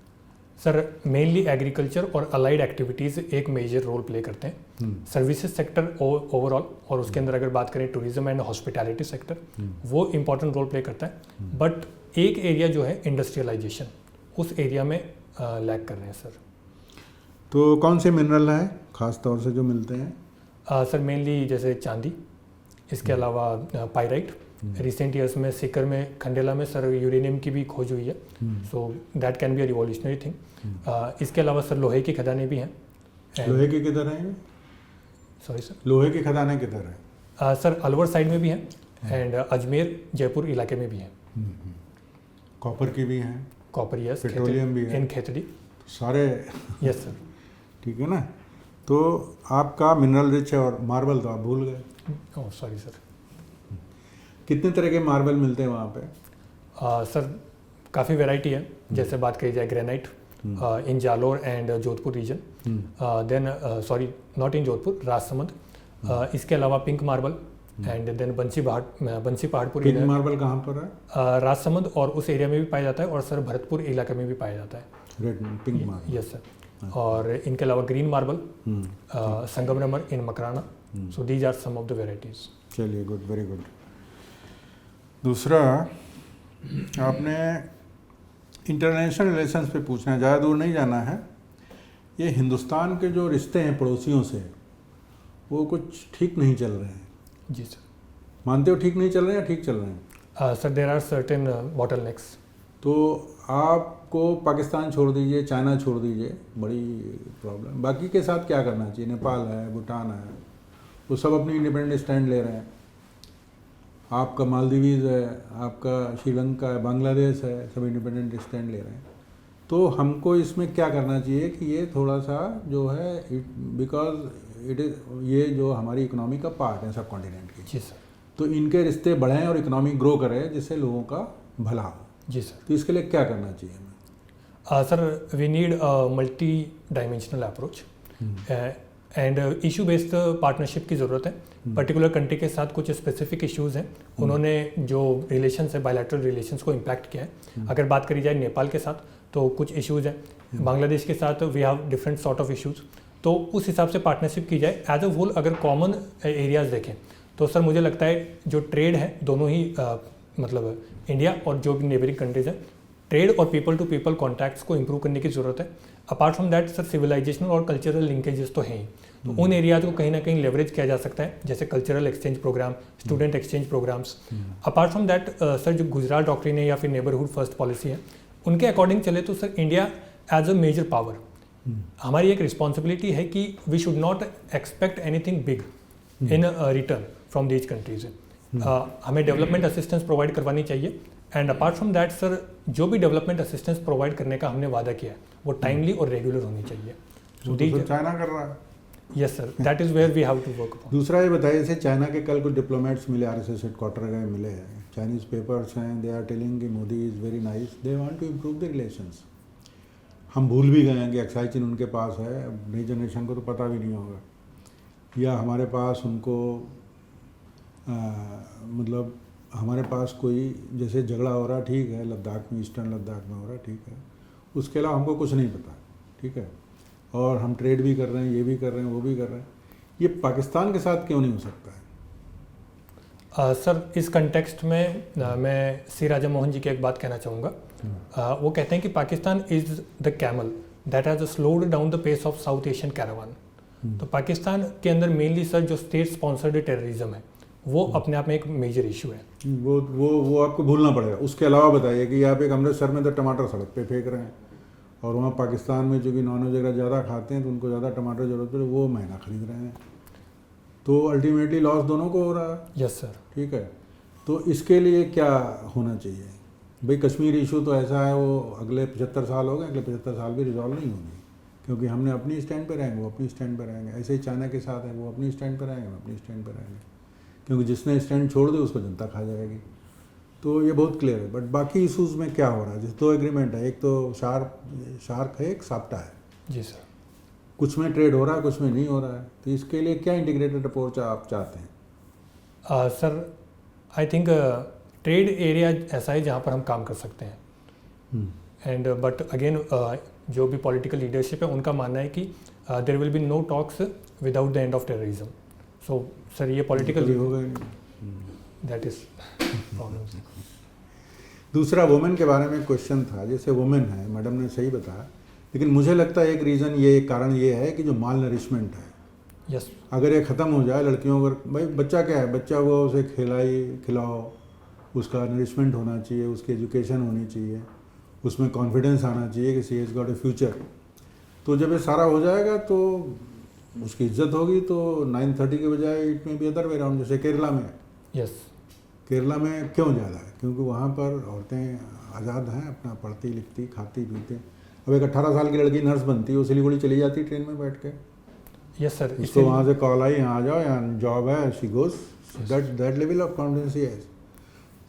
सर मेनली एग्रीकल्चर और अलाइड एक्टिविटीज़ एक मेजर रोल प्ले करते हैं। सर्विसेज सेक्टर ओवरऑल, और उसके अंदर अगर बात करें टूरिज्म एंड हॉस्पिटैलिटी सेक्टर, वो इम्पॉर्टेंट रोल प्ले करता है। बट एक एरिया जो है इंडस्ट्रियलाइजेशन, उस एरिया में लैग कर रहे हैं सर। तो कौन से मिनरल हैं ख़ास तौर से जो मिलते हैं? सर मेनली जैसे चांदी, इसके अलावा पाइराइट, रिसेंट ईयर्स में सीकर में, खंडेला में सर यूरेनियम की भी खोज हुई है, so that can be a revolutionary thing. इसके अलावा सर लोहे की खदानें भी हैं। लोहे की किधर हैं? सॉरी सर, लोहे की खदानें किधर हैं? सर अलवर साइड में भी हैं एंड अजमेर जयपुर इलाके में भी हैं। कॉपर की भी हैं? कॉपर यस, पेट्रोलियम भी है इन खेतड़ी सारे। Yes sir. ठीक है ना। तो आपका मिनरल रिच है, और मार्बल तो आप भूल गए। Oh sorry sir. कितने तरह के मार्बल मिलते हैं वहाँ पे? सर काफ़ी वैरायटी है। जैसे बात करी जाए granite in Jalore and Jodhpur region, then sorry not in Jodhpur, Rajsamand, इसके अलावा पिंक मार्बल एंड देन बंसी पहाड़पुर। पिंक मार्बल कहाँ पर है? राजसमंद और उस एरिया में भी पाया जाता है, और सर भरतपुर इलाके में भी पाया जाता है। Red pink marble. Yes sir. और इनके अलावा ग्रीन मार्बल, संगमरमर in Makrana. So these are some of the varieties. चलिए गुड, वेरी गुड। दूसरा, आपने इंटरनेशनल रिलेशंस पे पूछना है, ज़्यादा दूर नहीं जाना है। ये हिंदुस्तान के जो रिश्ते हैं पड़ोसियों से, वो कुछ ठीक नहीं चल रहे हैं। जी सर। मानते हो ठीक नहीं चल रहे हैं या ठीक चल रहे हैं? Sir there are certain bottlenecks. तो आपको पाकिस्तान छोड़ दीजिए, चाइना छोड़ दीजिए, बड़ी प्रॉब्लम। बाकी के साथ क्या करना चाहिए? नेपाल है, भूटान है, वो सब अपनी इंडिपेंडेंट स्टैंड ले रहे हैं। आपका मालदीवीज है, आपका श्रीलंका है, बांग्लादेश है, सब इंडिपेंडेंट स्टैंड ले रहे हैं। तो हमको इसमें क्या करना चाहिए कि ये थोड़ा सा जो है, बिकॉज इट इज़, ये जो हमारी इकोनॉमी का पार्ट है सब कॉन्टिनेंट की। जी सर। तो इनके रिश्ते बढ़ें और इकोनॉमी ग्रो करे, जिससे लोगों का भला हो। जी सर। तो इसके लिए क्या करना चाहिए हमें? Sir we need multi dimensional approach and issue based partnership की ज़रूरत है। पर्टिकुलर कंट्री के साथ कुछ स्पेसिफिक इश्यूज़ हैं, उन्होंने जो रिलेशंस है, बायलैटरल रिलेशंस को इम्पैक्ट किया है। अगर बात करी जाए नेपाल के साथ तो कुछ इश्यूज़ हैं, बांग्लादेश के साथ we have different sort of issues. तो उस हिसाब से पार्टनरशिप की जाए। एज अ होल अगर कॉमन एरियाज़ देखें तो सर मुझे लगता है जो ट्रेड है, दोनों ही मतलब इंडिया और जो भी नेबरिंग कंट्रीज़ हैं, ट्रेड और पीपल टू पीपल कॉन्टैक्ट्स को इम्प्रूव करने की ज़रूरत है। Apart from that sir civilisational और कल्चरल लिंकेजेस तो हैं ही, तो उन एरियाज को कहीं ना कहीं लेवरेज किया जा सकता है, जैसे cultural exchange program, student exchange programs. Apart from that sir जो गुजरात डॉक्ट्रिन है या फिर नेबरहुड फर्स्ट पॉलिसी है, उनके अकॉर्डिंग चले तो sir India as a major power, हमारी एक रिस्पॉन्सिबिलिटी है कि we should not expect anything big in return from these countries. हमें डेवलपमेंट असिस्टेंस प्रोवाइड करवानी चाहिए। And apart from that sir जो भी डेवलपमेंट असिस्टेंस प्रोवाइड करने का हमने वादा किया है वो टाइमली और रेगुलर होनी चाहिए। तो चाइना कर रहा है। Yes sir, that is where we have to work upon. दूसरा ये बताइए, जैसे चाइना के कल कुछ डिप्लोमेट्स मिले, RSS हेडक्वार्टर गए मिले हैं, चाइनीज़ पेपर्स हैं, दे आर टेलिंग कि Modi is very nice, they want to improve the relations. हम भूल भी गए हैं कि एक्साइज चीन उनके पास है, नई जनरेशन को तो पता भी नहीं होगा, या हमारे पास उनको मतलब हमारे पास कोई जैसे झगड़ा हो रहा, ठीक है, लद्दाख में, ईस्टर्न लद्दाख में हो रहा, ठीक है, उसके अलावा हमको कुछ नहीं पता, ठीक है, और हम ट्रेड भी कर रहे हैं, ये भी कर रहे हैं, वो भी कर रहे हैं। ये पाकिस्तान के साथ क्यों नहीं हो सकता है? सर इस कंटेक्स्ट में मैं सी राजा मोहन जी की एक बात कहना चाहूँगा। वो कहते हैं कि Pakistan is the camel that has slowed down the pace of South Asian caravan. तो पाकिस्तान के अंदर मेनली सर जो स्टेट स्पॉन्सर्ड टेररिज्म है वो अपने आप में एक मेजर इशू है। वो आपको भूलना पड़ेगा। उसके अलावा बताइए कि आप एक अमृतसर में तो टमाटर सड़क पे फेंक रहे हैं, और वहाँ पाकिस्तान में जो कि नॉनवेज वगैरह ज़्यादा खाते हैं तो उनको ज़्यादा टमाटर ज़रूरत है, वो महंगा खरीद रहे हैं, तो अल्टीमेटली लॉस दोनों को हो रहा है। Yes sir. ठीक है, तो इसके लिए क्या होना चाहिए भाई? कश्मीर इशू तो ऐसा है, वो अगले 75 साल हो गए, अगले 75 साल भी रिजॉल्व नहीं होंगे, क्योंकि हमने अपनी स्टैंड पे रहेंगे, वो अपनी स्टैंड पे रहेंगे। ऐसे ही चाइना के साथ है, वो अपनी स्टैंड पे रहेंगे, हम अपनी स्टैंड पे रहेंगे, क्योंकि जिसने स्टैंड छोड़ दे उसको जनता खा जाएगी। तो ये बहुत क्लियर है। बट बाकी इशूज़ में क्या हो रहा है? जैसे 2 एग्रीमेंट है, एक तो शार्क है, एक साप्टा है। जी सर। कुछ में ट्रेड हो रहा है, कुछ में नहीं हो रहा है, तो इसके लिए क्या इंटीग्रेटेड अप्रोच आप चाहते हैं? Sir I think trade area ऐसा है जहाँ पर हम काम कर सकते हैं। एंड बट अगेन जो भी पॉलिटिकल लीडरशिप है उनका मानना है कि there will be no talks without the end of terrorism. So sir ये पॉलिटिकल होगा। That is problem. दूसरा वुमेन के बारे में क्वेश्चन था। जैसे वुमेन है, मैडम ने सही बताया, लेकिन मुझे लगता है एक रीज़न ये, कारण ये है कि जो माल नरिशमेंट है, यस, अगर ये ख़त्म हो जाए, लड़कियों को, भाई बच्चा क्या है, बच्चा वो उसे खिलाओ, उसका नरिशमेंट होना चाहिए, उसकी एजुकेशन होनी चाहिए, उसमें कॉन्फिडेंस आना चाहिए कि सी हैज़ गॉट ए फ्यूचर। तो जब ये सारा हो जाएगा तो उसकी इज्जत होगी। तो 930 के बजाय इट में भी अदर वे राउंड। जैसे केरला में, यस, केरला में क्यों ज़्यादा है? क्योंकि वहाँ पर औरतें आज़ाद हैं, अपना पढ़ती लिखती, खाती पीती। अब एक 18 साल की लड़की नर्स बनती है, वो सिलीगुड़ी चली जाती है ट्रेन में बैठ के। Yes sir. उसको वहाँ से कॉल आई, यहाँ आ जाओ, यहाँ जॉब है, she goes. That level of confidence है।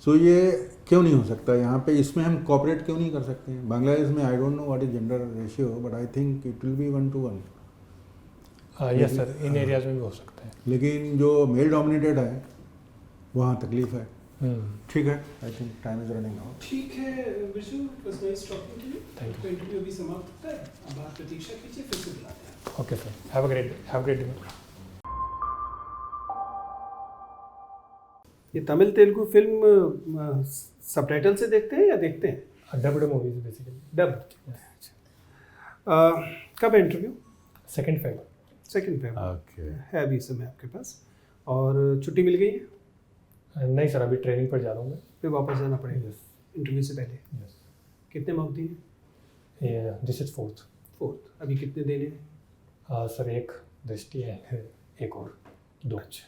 सो ये क्यों नहीं हो सकता यहाँ पे? इसमें हम कॉपरेट क्यों नहीं कर सकते हैं? बांग्लादेश में I don't know what is gender ratio, but I think it will be 1 to 1। Yes sir, in areas में भी हो सकता है। लेकिन जो मेल डोमिनेटेड है वहाँ तकलीफ है। ठीक है, I think time is running out. ठीक है Vishu, was nice talking to you. Thank you. Interview अभी समाप्त होता है, अब आप प्रतीक्षा कीजिए, फिर से बुलाते हैं। Okay sir, have a great day. ये तमिल तेलुगु फिल्म सबटाइटल से देखते हैं या देखते हैं? Dubbed movies basically. डब। कब है इंटरव्यू? 2 Feb। 2 Feb okay. है अभी समय आपके पास, और छुट्टी मिल गई है? नहीं सर, अभी ट्रेनिंग पर जा रहा हूँ मैं। फिर वापस जाना पड़ेगा यस, इंटरव्यू से पहले? यस। कितने मॉक दिए? This is 4th। अभी कितने देने हैं? सर एक दृष्टि है, एक और 2। अच्छा,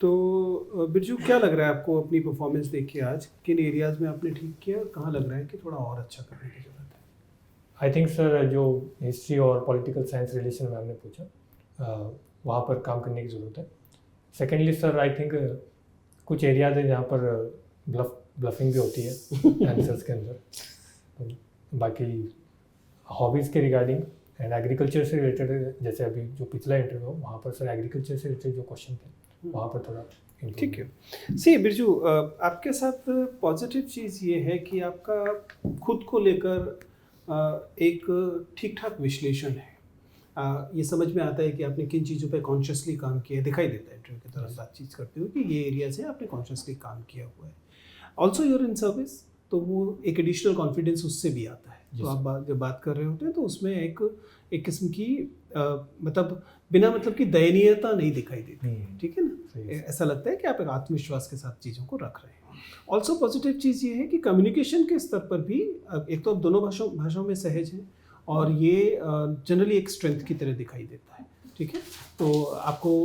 तो बिरजू क्या लग रहा है आपको अपनी परफॉर्मेंस देख के आज? किन एरियाज में आपने ठीक किया और कहाँ लग रहा है कि थोड़ा और अच्छा करने की जरूरत है? आई थिंक सर जो हिस्ट्री और पॉलिटिकल साइंस रिलेशन में हमने पूछा, वहाँ पर काम करने की ज़रूरत है। सेकेंडली सर आई थिंक कुछ एरियाज है जहाँ पर ब्लफिंग भी होती है आंसर्स के अंदर। बाकी हॉबीज़ के रिगार्डिंग एंड एग्रीकल्चर से रिलेटेड, जैसे अभी जो पिछला इंटरव्यू वहाँ पर सर एग्रीकल्चर से रिलेटेड जो क्वेश्चन थे वहाँ पर थोड़ा ठीक है। सी बिरजू, आपके साथ पॉजिटिव चीज़ ये है कि आपका खुद को लेकर एक ठीक ठाक विश्लेषण है। ये समझ में आता है कि आपने किन चीज़ों पे कॉन्शियसली काम किया है, दिखाई देता है इंटरव्यू की तरह बातचीत करते हुए कि ये एरियाज है आपने कॉन्शियसली काम किया हुआ है। ऑल्सो यूर इन सर्विस, तो वो एक एडिशनल कॉन्फिडेंस उससे भी आता है। तो आप जब बात कर रहे होते हैं तो उसमें एक किस्म की मतलब बिना मतलब की दयनीयता नहीं दिखाई देती, ठीक है ना? ऐसा लगता है कि आप एक आत्मविश्वास के साथ चीज़ों को रख रहे हैं। ऑल्सो पॉजिटिव चीज़ ये है कि कम्युनिकेशन के स्तर पर भी एक तो आप दोनों भाषाओं में सहज हैं, और ये जनरली एक स्ट्रेंथ की तरह दिखाई देता है, ठीक है? तो आपको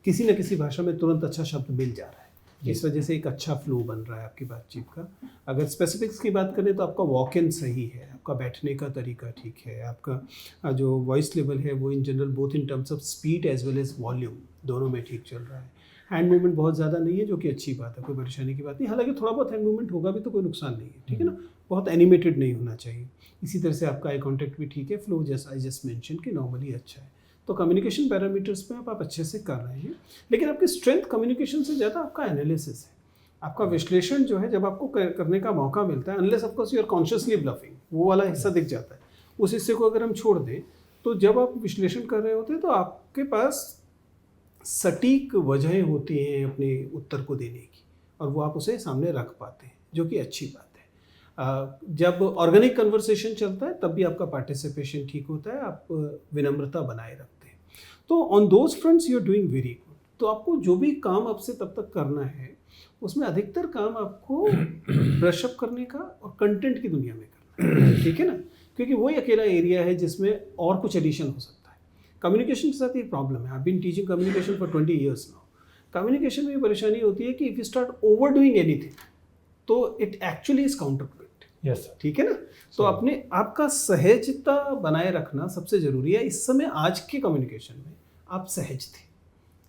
किसी न किसी भाषा में तुरंत अच्छा शब्द मिल जा रहा है, इस वजह से एक अच्छा फ्लो बन रहा है आपकी बातचीत का। अगर स्पेसिफिक्स की बात करें तो आपका वॉक इन सही है, आपका बैठने का तरीका ठीक है, आपका जो वॉइस लेवल है वो in general both in terms of speed as well as volume दोनों में ठीक चल रहा है। हैंड मूवमेंट बहुत ज़्यादा नहीं है, जो कि अच्छी बात है, कोई परेशानी की बात नहीं। हालांकि थोड़ा बहुत हैंड मूवमेंट होगा भी तो कोई नुकसान नहीं है, ठीक है ना? बहुत एनिमेटेड नहीं होना चाहिए। इसी तरह से आपका आई कॉन्टैक्ट भी ठीक है, flow just I just mention कि नॉर्मली अच्छा है। तो कम्युनिकेशन पैरामीटर्स पे आप अच्छे से कर रहे हैं, लेकिन आपकी स्ट्रेंथ कम्युनिकेशन से ज़्यादा आपका एनालिसिस है, आपका विश्लेषण जो है। जब आपको करने का मौका मिलता है, unless of course you are consciously bluffing, वो वाला हिस्सा दिख जाता है। उस हिस्से को अगर हम छोड़ दें तो जब आप विश्लेषण कर रहे होते हैं तो आपके पास सटीक वजहें होती हैं अपने उत्तर को देने की, और वो आप उसे सामने रख पाते हैं, जो कि अच्छी बात है। जब ऑर्गेनिक कन्वर्सेशन चलता है तब भी आपका पार्टिसिपेशन ठीक होता है, आप विनम्रता बनाए रखते हैं। तो on those fronts you are doing very good. तो आपको जो भी काम आपसे तब तक करना है उसमें अधिकतर काम आपको ब्रश अप करने का और कंटेंट की दुनिया में करना है, ठीक है ना? क्योंकि वही अकेला एरिया है जिसमें और कुछ एडिशन हो सकता है। कम्युनिकेशन के साथ एक प्रॉब्लम है, I been teaching communication for 20 years now. Communication में परेशानी होती है कि if you start over doing anything तो it actually is counterproductive. Yes, ठीक है ना? तो अपने आपका सहजता बनाए रखना सबसे ज़रूरी है। इस समय आज के कम्युनिकेशन में आप सहज थे,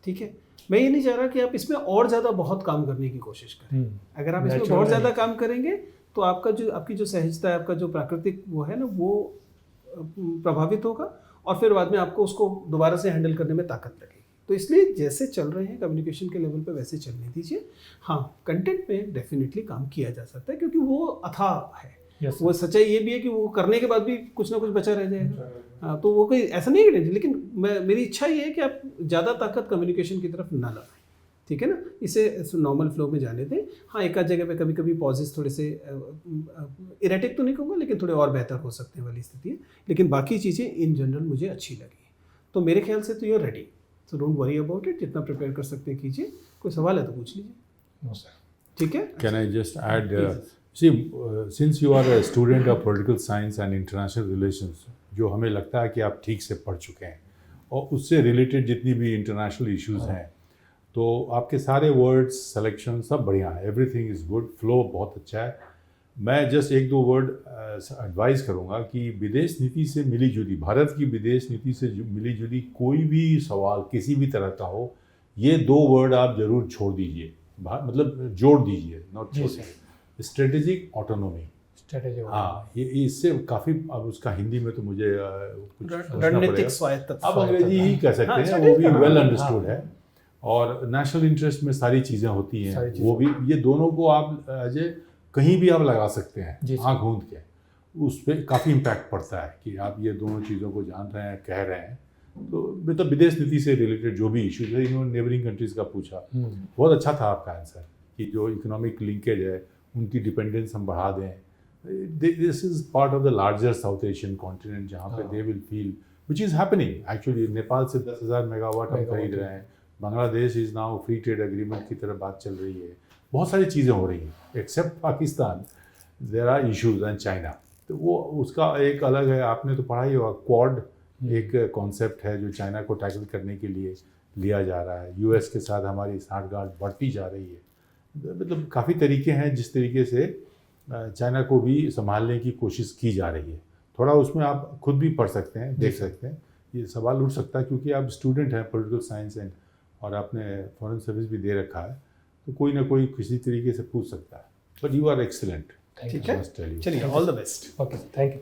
ठीक है? मैं ये नहीं चाह रहा कि आप इसमें और ज़्यादा बहुत काम करने की कोशिश करें। अगर आप इसमें Natural बहुत ज़्यादा है। काम करेंगे तो आपकी जो सहजता है, आपका जो प्राकृतिक वो है ना, वो प्रभावित होगा और फिर बाद में आपको उसको दोबारा से हैंडल करने में ताकत लगेगी। तो इसलिए जैसे चल रहे हैं कम्युनिकेशन के लेवल पे वैसे चलने दीजिए। हाँ, कंटेंट में डेफिनेटली काम किया जा सकता है क्योंकि वो अथाह है। Yes, वो सच्चाई ये भी है कि वो करने के बाद भी कुछ ना कुछ बचा रह जाएगा। हाँ, तो वो कोई ऐसा नहीं है, लेकिन मेरी इच्छा ये है कि आप ज़्यादा ताकत कम्युनिकेशन की तरफ ना लगाएं, ठीक है ना। इसे नॉर्मल फ्लो में जाने दें। हाँ, एक आध जगह पे कभी कभी पॉजेस थोड़े से इरेटिक तो नहीं कहूँगा, लेकिन थोड़े और बेहतर हो सकते हैं वाली स्थिति है, लेकिन बाकी चीज़ें इन जनरल मुझे अच्छी लगी। तो मेरे ख्याल से तो you are ready, so don't worry about it. जितना प्रिपेयर कर सकते हैं कीजिए। कोई सवाल है तो पूछ लीजिए। ठीक है। Can I just add, since you are a student of political science and international relations, जो हमें लगता है कि आप ठीक से पढ़ चुके हैं और उससे रिलेटेड जितनी भी इंटरनेशनल इश्यूज हैं, तो आपके सारे वर्ड्स सिलेक्शन सब बढ़िया है, एवरीथिंग इज़ गुड, फ्लो बहुत अच्छा है। मैं जस्ट एक दो वर्ड एडवाइस करूँगा कि विदेश नीति से मिली जुली, भारत की विदेश नीति से मिली जुली कोई भी सवाल किसी भी तरह का हो, ये दो वर्ड आप ज़रूर छोड़ दीजिए, मतलब जोड़ दीजिए, नॉट छोड़िए। Strategic autonomy, strategy. हाँ, ये इससे काफ़ी, अब उसका हिंदी में तो मुझे कुछ सोचना रणनीतिक पड़ेगा। स्वायत्तता, अब अंग्रेजी ही कह सकते हैं, वो भी वेल अंडरस्टूड है। और नेशनल इंटरेस्ट में सारी चीज़ें होती हैं, वो भी, ये दोनों को आप अजय कहीं भी आप लगा सकते हैं, आँख मूंद के, उस पर काफ़ी इम्पैक्ट पड़ता है कि आप ये दोनों चीज़ों को जान रहे हैं, कह रहे हैं। तो मतलब विदेश नीति से रिलेटेड जो भी इश्यूज है, इन्होंने नेबरिंग कंट्रीज़ का पूछा, बहुत अच्छा था आपका आंसर कि जो इकोनॉमिक लिंकेज है उनकी डिपेंडेंस हम बढ़ा दें। This is part of the larger south Asian continent जहाँ पे they will feel which is happening actually. Nepal से 10,000 मेगावाट हम खरीद रहे हैं, Bangladesh is now free trade agreement की तरफ बात चल रही है, बहुत सारी चीज़ें हो रही हैं। Except Pakistan there are issues and China, तो वो उसका एक अलग है। आपने तो पढ़ा ही होगा, क्वाड एक कॉन्सेप्ट है जो चाइना को टैकल करने के लिए लिया जा रहा है। यूएस के साथ हमारी साठगांठ बढ़ती जा रही है। मतलब काफ़ी तरीके हैं जिस तरीके से चाइना को भी संभालने की कोशिश की जा रही है। थोड़ा उसमें आप खुद भी पढ़ सकते हैं, देख सकते हैं। ये सवाल उठ सकता है क्योंकि आप स्टूडेंट हैं पॉलिटिकल साइंस एंड, और आपने फॉरेन सर्विस भी दे रखा है, तो कोई ना कोई किसी तरीके से पूछ सकता है। But you are excellent. ठीक है, चलिए, all the best. Okay, thank you.